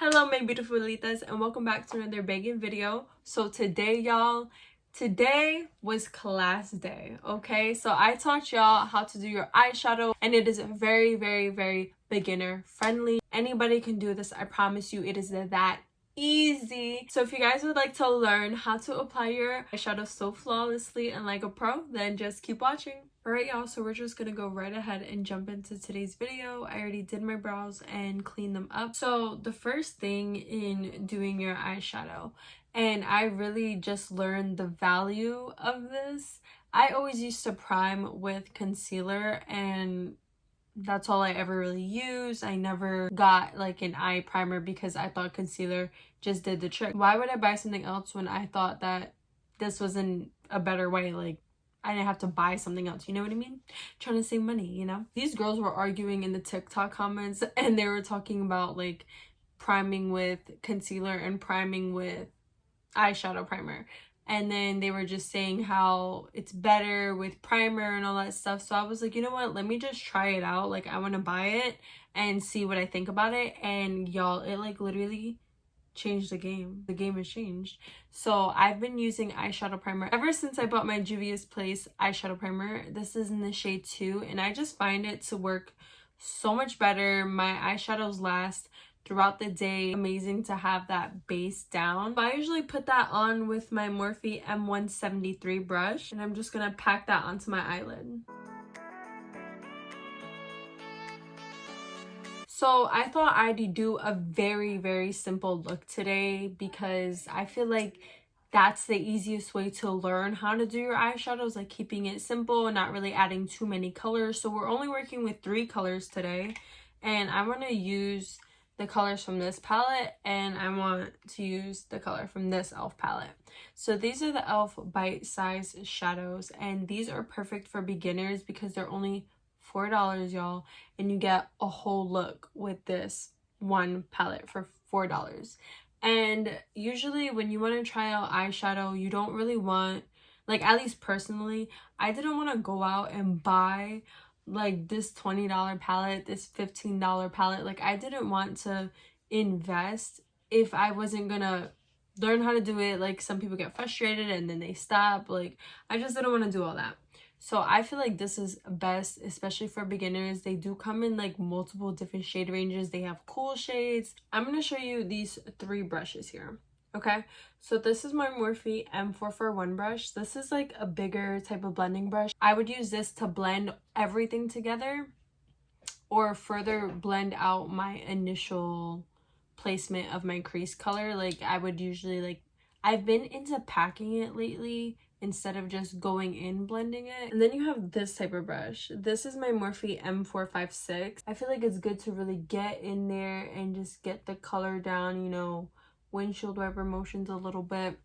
Hello my beautiful bellitas, and welcome back to another banging video. So today y'all, today was class day. Okay, so I taught y'all how to do your eyeshadow, and it is very beginner friendly. Anybody can do this, I promise you. It is that easy. So if you guys would like to learn how to apply your eyeshadow so flawlessly and like a pro, then just keep watching. Alright y'all, so we're just gonna go right ahead and jump into today's video. I already did my brows and cleaned them up. So the first thing in doing your eyeshadow, and I really just learned the value of this, I always used to prime with concealer, and that's all I ever really used. I never got like an eye primer because I thought concealer just did the trick. Why would I buy something else when I thought that this was in a better way? Like, I didn't have to buy something else, you know what I mean? Trying to save money, you know? These girls were arguing in the TikTok comments, and they were talking about like priming with concealer and priming with eyeshadow primer. And then they were just saying how it's better with primer and all that stuff. So I was like, you know what? Let me just try it out. Like, I want to buy it and see what I think about it. And y'all, it like literally changed the game. The game has changed. So I've been using eyeshadow primer ever since I bought my Juvias Place eyeshadow primer. This is in the shade 2, and I just find it to work so much better. My eyeshadows last throughout the day. Amazing to have that base down. I usually put that on with my Morphe M173 brush, and I'm just gonna pack that onto my eyelid. So I thought I'd do a very simple look today because I feel like that's the easiest way to learn how to do your eyeshadows, like keeping it simple and not really adding too many colors. So we're only working with 3 colors today, and I want to use the colors from this palette, and I want to use the color from this e.l.f. palette. So these are the e.l.f. bite-size shadows, and these are perfect for beginners because they're only $4, y'all, and you get a whole look with this one palette for $4. And usually when you want to try out eyeshadow, you don't really want, like, at least personally, I didn't want to go out and buy like this $20 palette, this $15 palette. Like, I didn't want to invest if I wasn't gonna learn how to do it. Like, some people get frustrated and then they stop. Like, I just didn't want to do all that. So I feel like this is best, especially for beginners. They do come in like multiple different shade ranges. They have cool shades. I'm going to show you these 3 brushes here. Okay, so this is my Morphe M441 brush. This is like a bigger type of blending brush. I would use this to blend everything together or further blend out my initial placement of my crease color. Like, I would usually, like, I've been into packing it lately instead of just going in blending it. And then you have this type of brush. This is my Morphe M456. I feel like it's good to really get in there and just get the color down, you know, windshield wiper motions a little bit.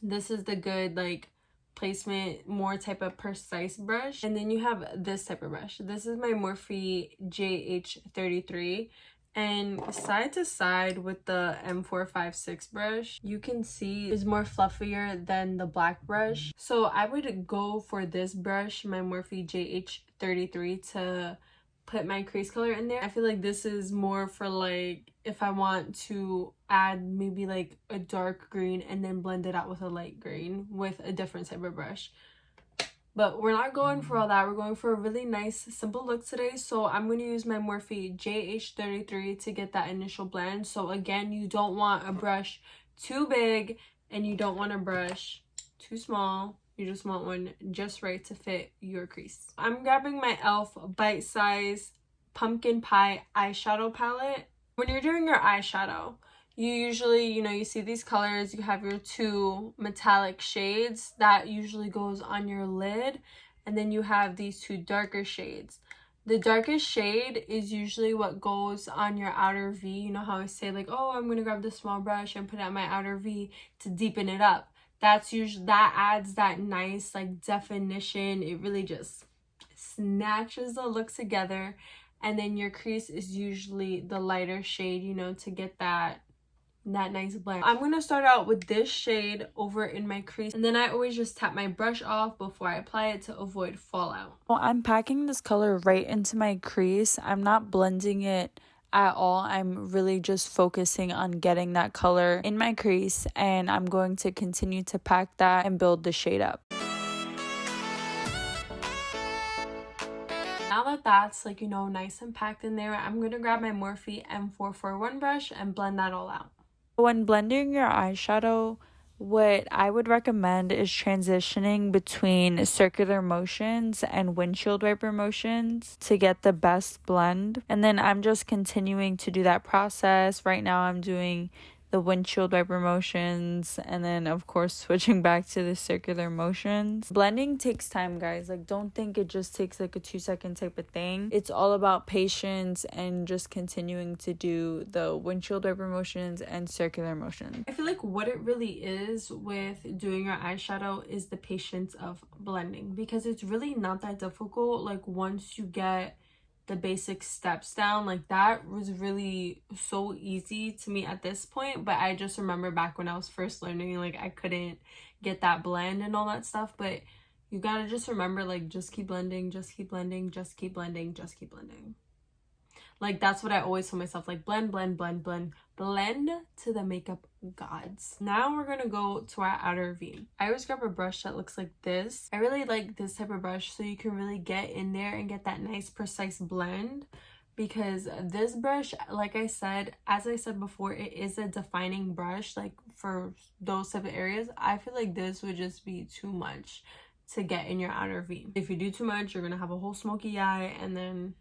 This is the good like placement, more type of precise brush. And then you have this type of brush. This is my Morphe JH33. And side to side with the M456 brush, you can see is more fluffier than the black brush. So I would go for this brush, my Morphe JH33, to put my crease color in there. I feel like this is more for like if I want to add maybe like a dark green and then blend it out with a light green with a different type of brush. But we're not going for all that. We're going for a really nice, simple look today. So I'm going to use my Morphe JH33 to get that initial blend. So again, you don't want a brush too big and you don't want a brush too small. You just want one just right to fit your crease. I'm grabbing my e.l.f. Bite Size Pumpkin Pie eyeshadow palette. When you're doing your eyeshadow, you usually, you know, you see these colors, you have your 2 metallic shades that usually goes on your lid, and then you have these 2 darker shades. The darkest shade is usually what goes on your outer V. You know how I say like, oh, I'm gonna grab the small brush and put it on my outer V to deepen it up. That's usually, that adds that nice like definition. It really just snatches the look together. And then your crease is usually the lighter shade, you know, to get that nice blend. I'm gonna start out with this shade over in my crease, and then I always just tap my brush off before I apply it to avoid fallout. Well, I'm packing this color right into my crease. I'm not blending it at all. I'm really just focusing on getting that color in my crease, and I'm going to continue to pack that and build the shade up. Now that that's like, you know, nice and packed in there, I'm gonna grab my Morphe M441 brush and blend that all out. When blending your eyeshadow, what I would recommend is transitioning between circular motions and windshield wiper motions to get the best blend. And then I'm just continuing to do that process. Right now I'm doing the windshield wiper motions, and then of course switching back to the circular motions. Blending takes time, guys. Like, don't think it just takes like a 2-second type of thing. It's all about patience and just continuing to do the windshield wiper motions and circular motions. I feel like what it really is with doing your eyeshadow is the patience of blending, because it's really not that difficult. Like, once you get the basic steps down, like that was really so easy to me at this point. But I just remember back when I was first learning, like I couldn't get that blend and all that stuff. But you gotta just remember, like, just keep blending, just keep blending, just keep blending, just keep blending. Like, that's what I always tell myself, like, blend, blend, blend, blend, blend to the makeup gods. Now we're gonna go to our outer V. I always grab a brush that looks like this. I really like this type of brush so you can really get in there and get that nice precise blend, because this brush, like I said, as I said before, it is a defining brush. Like, for those type of areas, I feel like this would just be too much to get in your outer V. If you do too much, you're gonna have a whole smoky eye, and then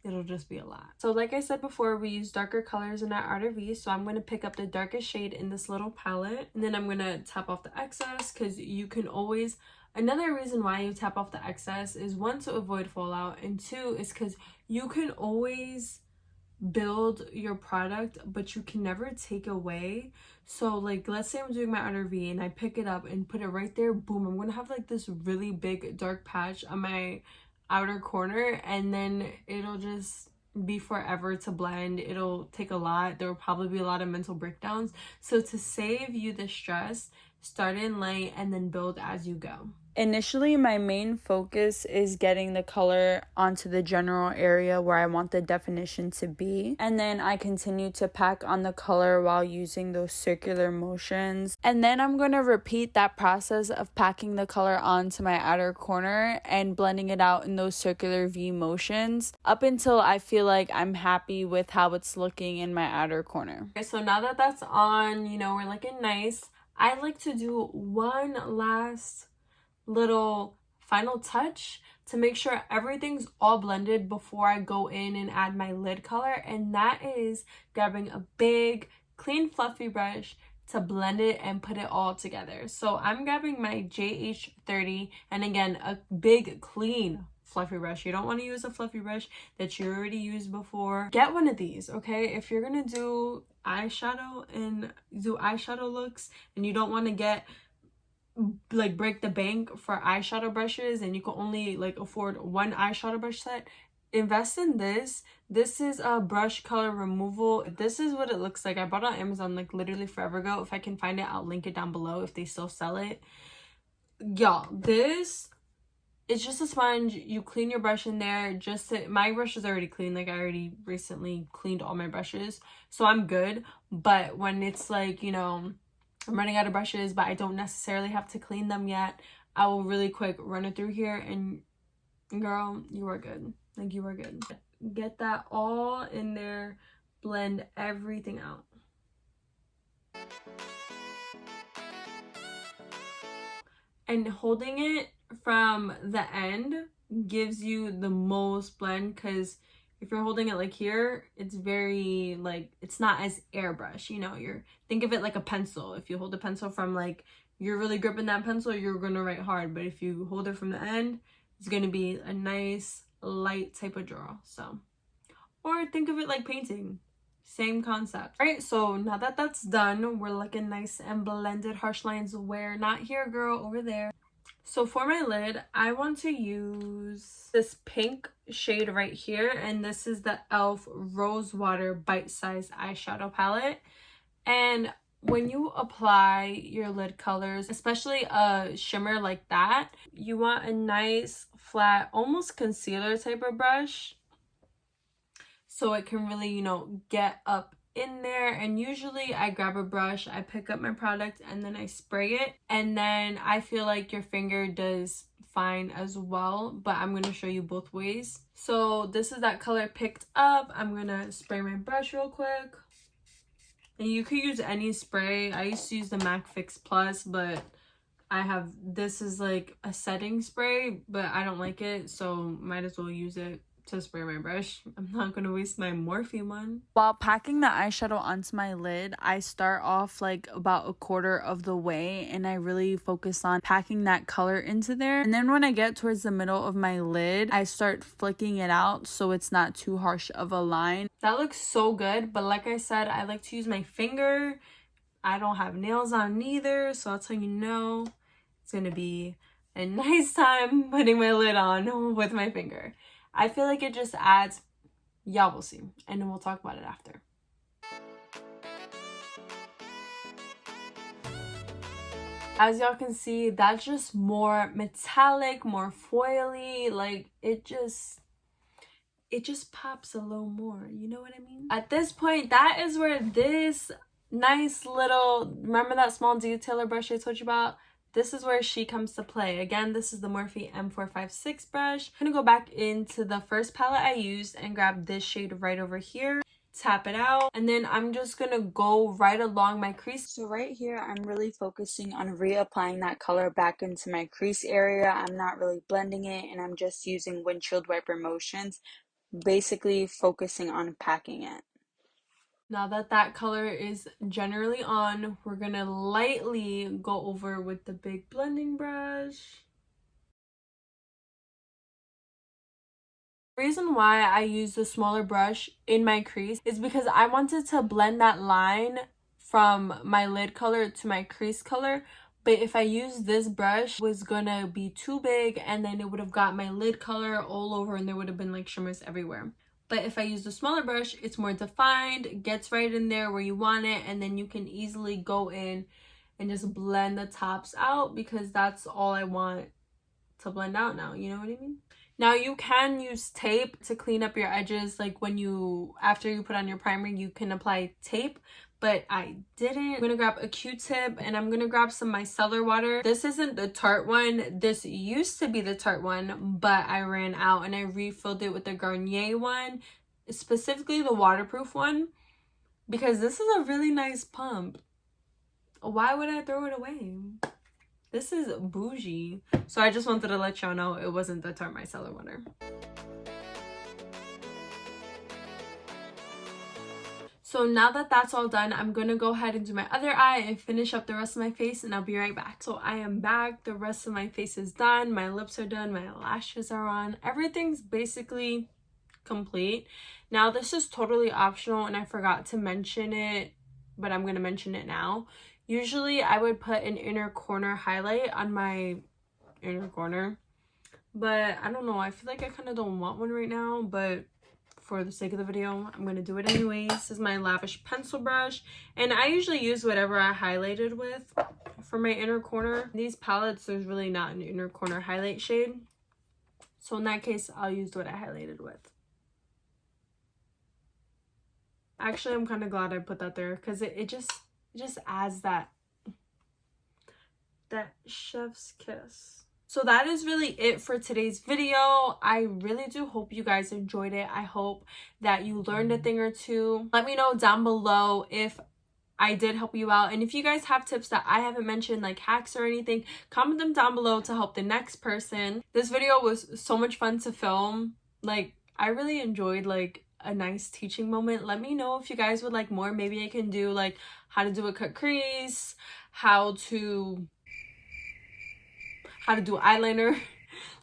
it'll just be a lot. So like I said before, we use darker colors in our outer V, so I'm going to pick up the darkest shade in this little palette, and then I'm going to tap off the excess, because you can always, another reason why you tap off the excess is, one, to avoid fallout, and two is because you can always build your product, but you can never take away. So like, let's say I'm doing my outer V and I pick it up and put it right there, boom, I'm gonna have like this really big dark patch on my outer corner, and then it'll just be forever to blend. It'll take a lot. There will probably be a lot of mental breakdowns. So to save you the stress, start in light and then build as you go. Initially, my main focus is getting the color onto the general area where I want the definition to be. And then I continue to pack on the color while using those circular motions. And then I'm going to repeat that process of packing the color onto my outer corner and blending it out in those circular V motions up until I feel like I'm happy with how it's looking in my outer corner. Okay, so now that that's on, you know, we're looking nice, I like to do one last little final touch to make sure everything's all blended before I go in and add my lid color, and that is grabbing a big clean fluffy brush to blend it and put it all together. So I'm grabbing my JH30, and again, a big clean fluffy brush. You don't want to use a fluffy brush that you already used before. Get one of these, okay? If you're gonna do eyeshadow and do eyeshadow looks and you don't want to get like break the bank for eyeshadow brushes and you can only like afford one eyeshadow brush set, invest in this. This is a brush color removal. This is what it looks like. I bought it on Amazon like literally forever ago. If I can find it, I'll link it down below if they still sell it. Y'all, this, it's just a sponge. You clean your brush in there. Just to, my brush is already clean. Like, I already recently cleaned all my brushes, so I'm good. But when it's like, you know, I'm running out of brushes, but I don't necessarily have to clean them yet, I will really quick run it through here, and girl, you are good. Like, you are good. Get that all in there. Blend everything out. And holding it from the end gives you the most blend, because if you're holding it like here, it's very like, it's not as airbrush, you know. You're, think of it like a pencil. If you hold a pencil from like, you're really gripping that pencil, you're gonna write hard. But if you hold it from the end, it's gonna be a nice light type of draw. So, or think of it like painting, same concept. All right, so now that that's done, we're looking nice and blended. Harsh lines where, not here girl, over there. So for my lid, I want to use this pink shade right here, and this is the e.l.f. Rose Water Bite Size Eyeshadow Palette. And when you apply your lid colors, especially a shimmer like that, you want a nice flat, almost concealer type of brush. so it can really, you know, get up in there. And usually I grab a brush, I pick up my product, and then I spray it, and then I feel like your finger does fine as well, but I'm going to show you both ways. So this is that color picked up. I'm going to spray my brush real quick, and you could use any spray. I used to use the MAC Fix Plus, but this is like a setting spray, but I don't like it, so might as well use it to spray my brush. I'm not gonna waste my Morphe one. While packing the eyeshadow onto my lid, I start off like about a quarter of the way, and I really focus on packing that color into there. And then when I get towards the middle of my lid, I start flicking it out so it's not too harsh of a line. That looks so good, but like I said, I like to use my finger. I don't have nails on neither, so that's how you know it's gonna be a nice time putting my lid on with my finger. I feel like it just adds, y'all will see, and then we'll talk about it after. As y'all can see, that's just more metallic, more foily, like it just pops a little more, you know what I mean? At this point, that is where this nice little, remember that small detailer brush I told you about? This is where she comes to play. Again, this is the Morphe M456 brush. I'm gonna go back into the first palette I used and grab this shade right over here. Tap it out, and then I'm just gonna go right along my crease. So right here, I'm really focusing on reapplying that color back into my crease area. I'm not really blending it, and I'm just using windshield wiper motions, basically focusing on packing it. Now that that color is generally on, we're gonna lightly go over with the big blending brush. The reason why I use the smaller brush in my crease is because I wanted to blend that line from my lid color to my crease color. But if I use this brush, it was gonna be too big, and then it would have got my lid color all over, and there would have been like shimmers everywhere. But if I use the smaller brush, it's more defined, gets right in there where you want it, and then you can easily go in and just blend the tops out, because that's all I want to blend out now, you know what I mean? Now you can use tape to clean up your edges, like when after you put on your primer, you can apply tape, but I didn't. I'm gonna grab a Q-tip, and I'm gonna grab some micellar water. This isn't the Tarte one. This used to be the Tarte one, but I ran out and I refilled it with the Garnier one, specifically the waterproof one, because this is a really nice pump. Why would I throw it away? This is bougie. So I just wanted to let y'all know it wasn't the Tarte micellar water. So now that that's all done, I'm gonna go ahead and do my other eye and finish up the rest of my face, and I'll be right back. So I am back. The rest of my face is done. My lips are done. My lashes are on. Everything's basically complete. Now this is totally optional, and I forgot to mention it, but I'm gonna mention it now. Usually I would put an inner corner highlight on my inner corner, but I don't know, I feel like I kind of don't want one right now, but for the sake of the video, I'm going to do it anyways. This is my Lavish pencil brush, and I usually use whatever I highlighted with for my inner corner. These palettes, there's really not an inner corner highlight shade, so in that case, I'll use what I highlighted with. Actually, I'm kind of glad I put that there, because it just adds that chef's kiss. So that is really it for today's video. I really do hope you guys enjoyed it. I hope that you learned a thing or two. Let me know down below if I did help you out, and if you guys have tips that I haven't mentioned, like hacks or anything, comment them down below to help the next person. This video was so much fun to film. Like, I really enjoyed like a nice teaching moment. Let me know if you guys would like more. Maybe I can do like how to do a cut crease, how to do eyeliner,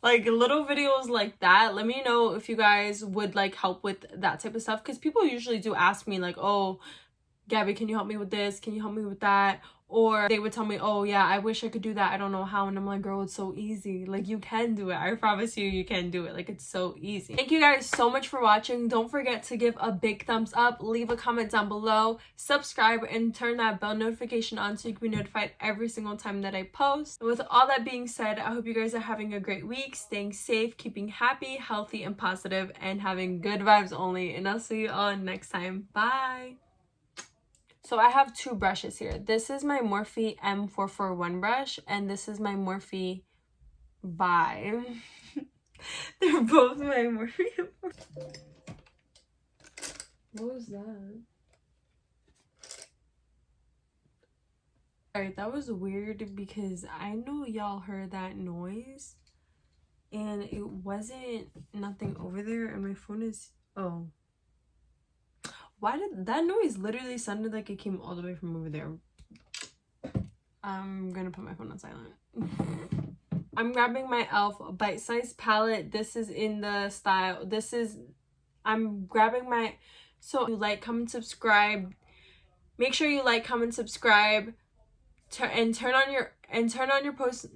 like little videos like that. Let me know if you guys would like help with that type of stuff, because people usually do ask me like, oh, Gabby, can you help me with this? Can you help me with that? Or they would tell me, oh yeah, I wish I could do that, I don't know how. And I'm like, girl, it's so easy. Like, you can do it. I promise you can do it. Like, it's so easy. Thank you guys so much for watching. Don't forget to give a big thumbs up, leave a comment down below, subscribe, and turn that bell notification on so you can be notified every single time that I post. And with all that being said, I hope you guys are having a great week, staying safe, keeping happy, healthy, and positive, and having good vibes only. And I'll see you all next time. Bye. So I have two brushes here. This is my Morphe M441 brush, and this is my Morphe Vibe. They're both my Morphe. What was that? Alright, that was weird because I know y'all heard that noise, and it wasn't nothing over there, and my phone is... Oh. Why did that noise literally sounded like it came all the way from over there? I'm gonna put my phone on silent. I'm grabbing my e.l.f. Bite Size palette. This is in the style. I'm grabbing my... So you like, comment, subscribe. Make sure you like, comment, subscribe. Turn on your post...